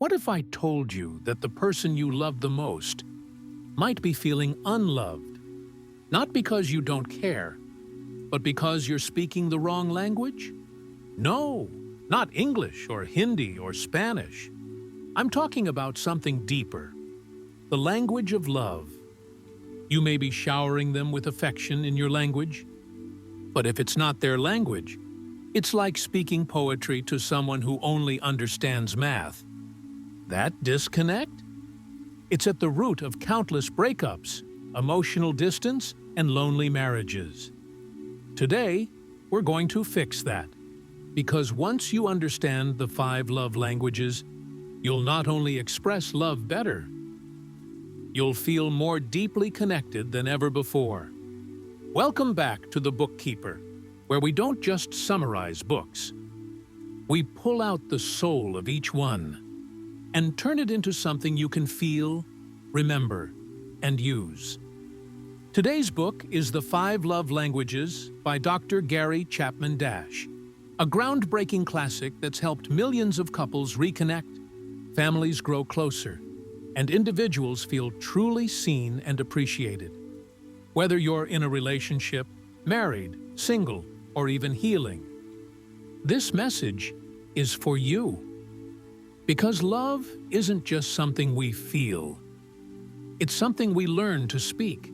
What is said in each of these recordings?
What if I told you that the person you love the most might be feeling unloved, not because you don't care, but because you're speaking the wrong language? No, not English or Hindi or Spanish. I'm talking about something deeper, the language of love. You may be showering them with affection in your language, but if it's not their language, it's like speaking poetry to someone who only understands math. That disconnect? It's at the root of countless breakups, emotional distance, and lonely marriages. Today, we're going to fix that. Because once you understand the 5 love languages, you'll not only express love better, you'll feel more deeply connected than ever before. Welcome back to the Bookkeeper, where we don't just summarize books. We pull out the soul of each one and turn it into something you can feel, remember, and use. Today's book is The 5 Love Languages by Dr. Gary Chapman, a groundbreaking classic that's helped millions of couples reconnect, families grow closer, and individuals feel truly seen and appreciated. Whether you're in a relationship, married, single, or even healing, this message is for you. Because love isn't just something we feel. It's something we learn to speak.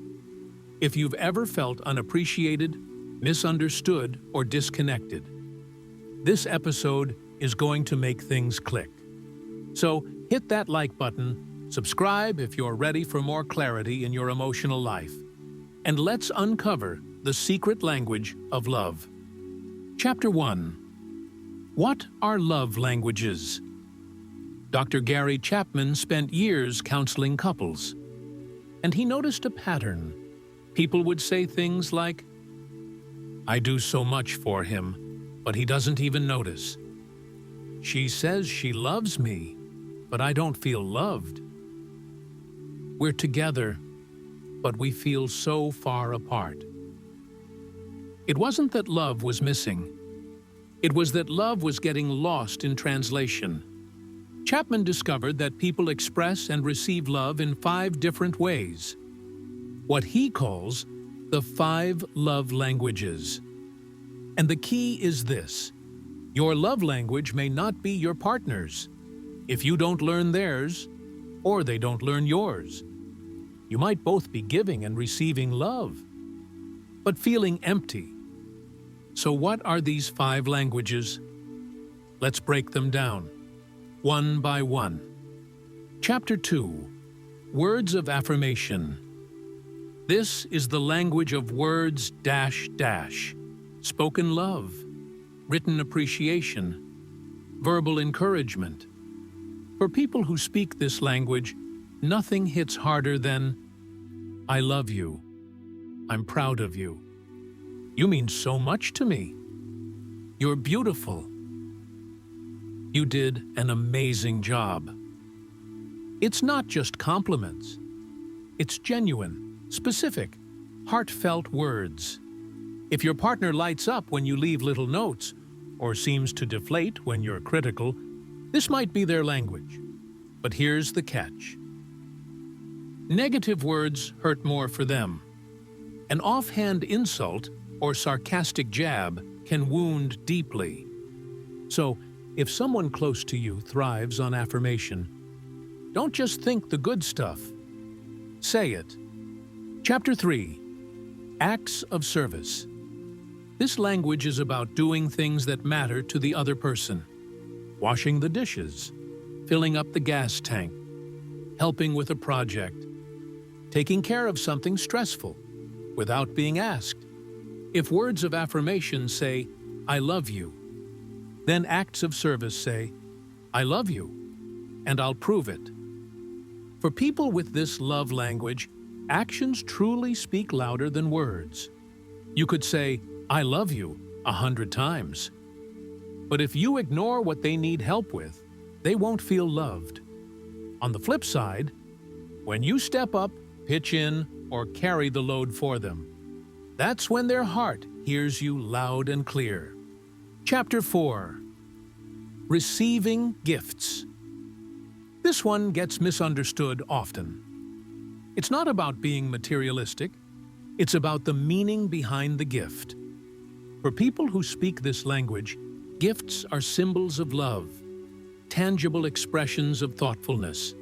If you've ever felt unappreciated, misunderstood, or disconnected, this episode is going to make things click. So hit that like button, subscribe if you're ready for more clarity in your emotional life, and let's uncover the secret language of love. Chapter 1. What are love languages? Dr. Gary Chapman spent years counseling couples, and he noticed a pattern. People would say things like, "I do so much for him, but he doesn't even notice. She says she loves me, but I don't feel loved. We're together, but we feel so far apart." It wasn't that love was missing. It was that love was getting lost in translation. Chapman discovered that people express and receive love in 5 different ways, what he calls the 5 love languages. And the key is this: your love language may not be your partner's. If you don't learn theirs, or they don't learn yours, you might both be giving and receiving love, but feeling empty. So what are these 5 languages? Let's break them down, one by one. Chapter 2. Words of Affirmation. This is the language of words -- spoken love, written appreciation, verbal encouragement. For people who speak this language, nothing hits harder than, "I love you. I'm proud of you. You mean so much to me. You're beautiful. You did an amazing job." It's not just compliments. It's genuine, specific, heartfelt words. If your partner lights up when you leave little notes, or seems to deflate when you're critical, this might be their language. But here's the catch. Negative words hurt more for them. An offhand insult or sarcastic jab can wound deeply. So, if someone close to you thrives on affirmation, don't just think the good stuff. Say it. Chapter 3. Acts of Service. This language is about doing things that matter to the other person. Washing the dishes, filling up the gas tank, helping with a project, taking care of something stressful without being asked. If words of affirmation say, "I love you," then acts of service say, "I love you, and I'll prove it." For people with this love language, actions truly speak louder than words. You could say, "I love you," 100 times. But if you ignore what they need help with, they won't feel loved. On the flip side, when you step up, pitch in, or carry the load for them, that's when their heart hears you loud and clear. Chapter 4. Receiving Gifts. This one gets misunderstood often. It's not about being materialistic, it's about the meaning behind the gift. For people who speak this language, gifts are symbols of love, tangible expressions of thoughtfulness.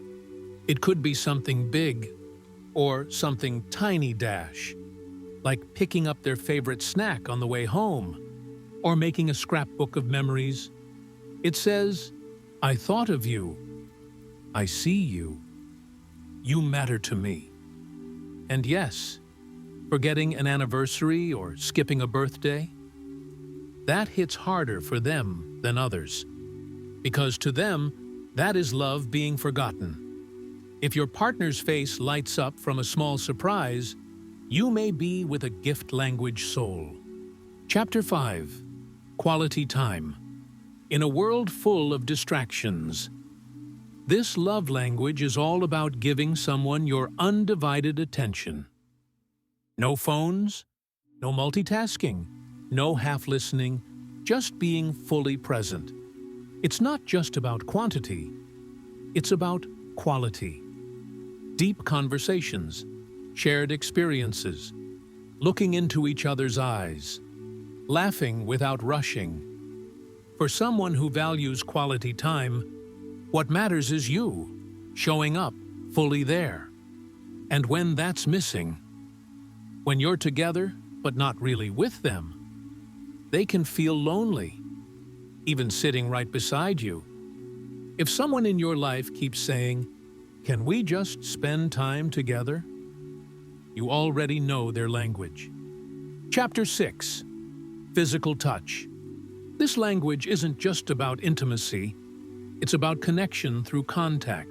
It could be something big or something tiny dash, like picking up their favorite snack on the way home or making a scrapbook of memories. It says, "I thought of you. I see you. You matter to me." And yes, forgetting an anniversary or skipping a birthday, that hits harder for them than others, because to them, that is love being forgotten. If your partner's face lights up from a small surprise, you may be with a gift language soul. Chapter 5. Quality Time. In a world full of distractions, this love language is all about giving someone your undivided attention. No phones, no multitasking, no half-listening, just being fully present. It's not just about quantity, it's about quality. Deep conversations, shared experiences, looking into each other's eyes, laughing without rushing. For someone who values quality time, what matters is you, showing up, fully there. And when that's missing, when you're together but not really with them, they can feel lonely, even sitting right beside you. If someone in your life keeps saying, "Can we just spend time together?" you already know their language. Chapter 6. Physical Touch. This language isn't just about intimacy, it's about connection through contact.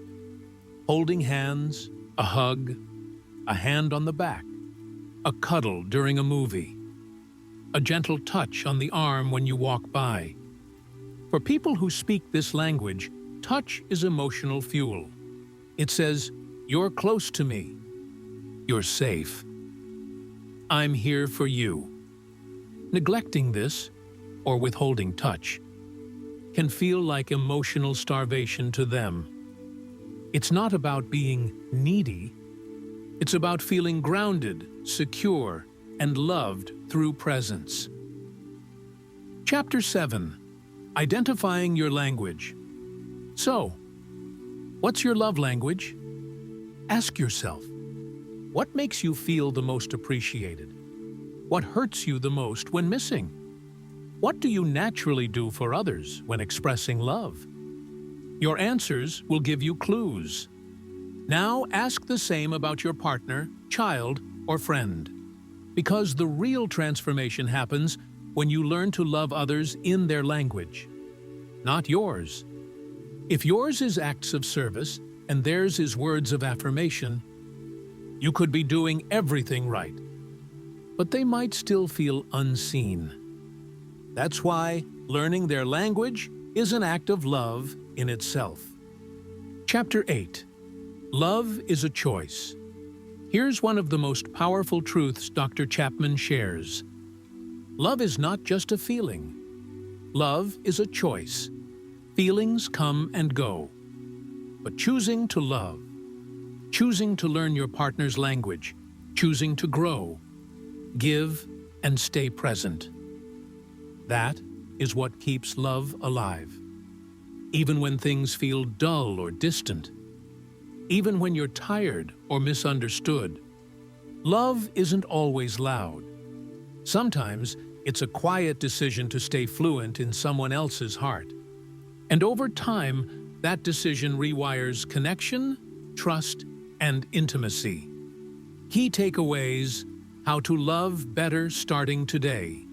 Holding hands, a hug, a hand on the back, a cuddle during a movie, a gentle touch on the arm when you walk by. For people who speak this language, touch is emotional fuel. It says, "You're close to me. You're safe. I'm here for you." Neglecting this, or withholding touch, can feel like emotional starvation to them. It's not about being needy. It's about feeling grounded, secure, and loved through presence. Chapter 7. Identifying your language. So, what's your love language? Ask yourself, what makes you feel the most appreciated? What hurts you the most when missing? What do you naturally do for others when expressing love? Your answers will give you clues. Now ask the same about your partner, child, or friend. Because the real transformation happens when you learn to love others in their language, not yours. If yours is acts of service and theirs is words of affirmation, you could be doing everything right, but they might still feel unseen. That's why learning their language is an act of love in itself. Chapter 8. Love is a choice. Here's one of the most powerful truths Dr. Chapman shares. Love is not just a feeling. Love is a choice. Feelings come and go. But choosing to love, choosing to learn your partner's language, choosing to grow, give, and stay present. That is what keeps love alive. Even when things feel dull or distant, even when you're tired or misunderstood, love isn't always loud. Sometimes it's a quiet decision to stay fluent in someone else's heart. And over time, that decision rewires connection, trust, and intimacy. Key takeaways: how to love better starting today.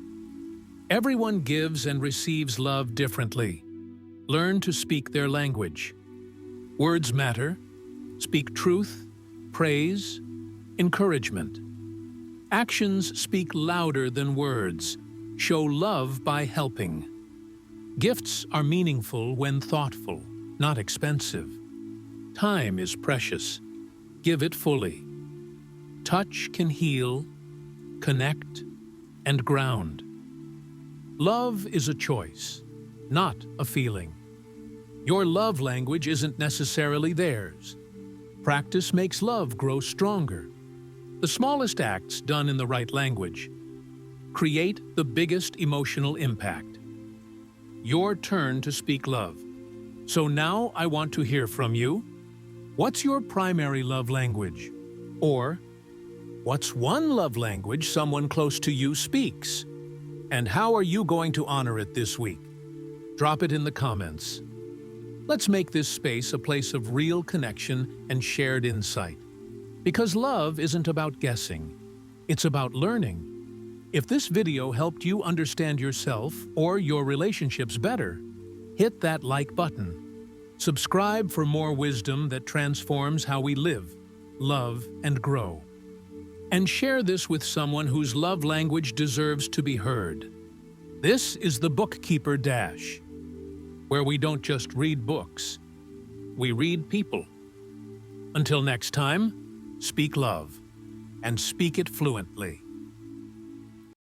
Everyone gives and receives love differently. Learn to speak their language. Words matter. Speak truth, praise, encouragement. Actions speak louder than words. Show love by helping. Gifts are meaningful when thoughtful, not expensive. Time is precious. Give it fully. Touch can heal, connect, and ground. Love is a choice, not a feeling. Your love language isn't necessarily theirs. Practice makes love grow stronger. The smallest acts done in the right language create the biggest emotional impact. Your turn to speak love. So now I want to hear from you. What's your primary love language? Or, what's one love language someone close to you speaks? And how are you going to honor it this week? Drop it in the comments. Let's make this space a place of real connection and shared insight. Because love isn't about guessing, it's about learning. If this video helped you understand yourself or your relationships better, hit that like button. Subscribe for more wisdom that transforms how we live, love, and grow. And share this with someone whose love language deserves to be heard. This is the Bookkeeper Dash, where we don't just read books, we read people. Until next time, speak love, and speak it fluently.